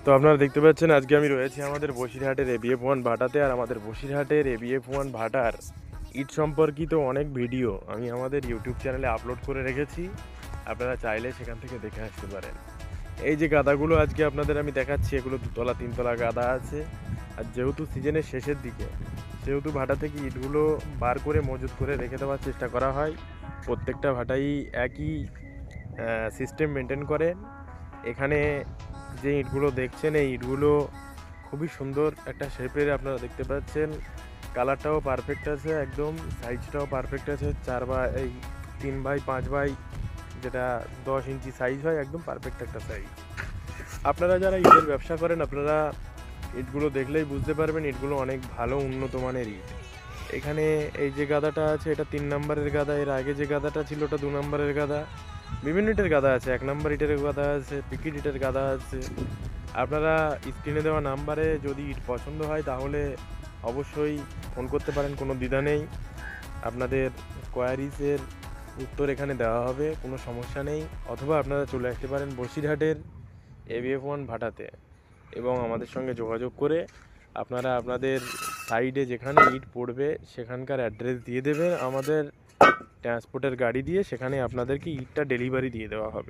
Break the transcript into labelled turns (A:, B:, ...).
A: তো আপনারা দেখতে পাচ্ছেন আজকে আমি রয়েছি আমাদের বসিরহাটের ABF1 ভাটাতে। আর আমাদের বসিরহাটের ABF1 ভাটার ইট সম্পর্কিত অনেক ভিডিও আমি আমাদের ইউটিউব চ্যানেলে আপলোড করে রেখেছি, আপনারা চাইলে সেখান থেকে দেখে আসতে পারেন। এই যে গাদাগুলো আজকে আপনাদের আমি দেখাচ্ছি, এগুলো 2তলা 3তলা গাদা আছে। আর যেহেতু সিজনের শেষের দিকে, সেহেতু ভাটা থেকে ইটগুলো বার করে মজুত করে রেখে দেওয়ার চেষ্টা করা হয়। প্রত্যেকটা ভাটাই একই সিস্টেম মেনটেন করে। এখানে যে ইটগুলো দেখছেন, এই ইটগুলো খুবই সুন্দর একটা শেপের আপনারা দেখতে পাচ্ছেন। কালারটাও পারফেক্ট আছে, একদম সাইজটাও পারফেক্ট আছে। 3x5, যেটা 10 ইঞ্চি সাইজ হয়, একদম পারফেক্ট একটা সাইজ। আপনারা যারা ইটের ব্যবসা করেন, আপনারা ইটগুলো দেখলেই বুঝতে পারবেন ইটগুলো অনেক ভালো উন্নত মানের ইট। এখানে এই যে গাদাটা আছে, এটা 3 নম্বরের গাদা। এর আগে যে গাদাটা ছিল ওটা 2 নম্বরের গাদা। বিভিন্ন ইটের গাদা আছে, 1 নম্বর ইটের গাদা আছে, পিকেট ইটের গাদা আছে। আপনারা স্ক্রিনে দেওয়া নাম্বারে যদি ইট পছন্দ হয় তাহলে অবশ্যই ফোন করতে পারেন, কোনো দ্বিধা নেই। আপনাদের কোয়ারিজের উত্তর এখানে দেওয়া হবে, কোনো সমস্যা নেই। অথবা আপনারা চলে আসতে পারেন বসিরহাটের ABF1 ভাটাতে এবং আমাদের সঙ্গে যোগাযোগ করে আপনারা আপনাদের সাইডে যেখানে ইট পড়বে সেখানকার অ্যাড্রেস দিয়ে দেবেন। আমাদের ট্রান্সপোর্টের গাড়ি দিয়ে সেখানে আপনাদেরকে ইটটা ডেলিভারি দিয়ে দেওয়া হবে।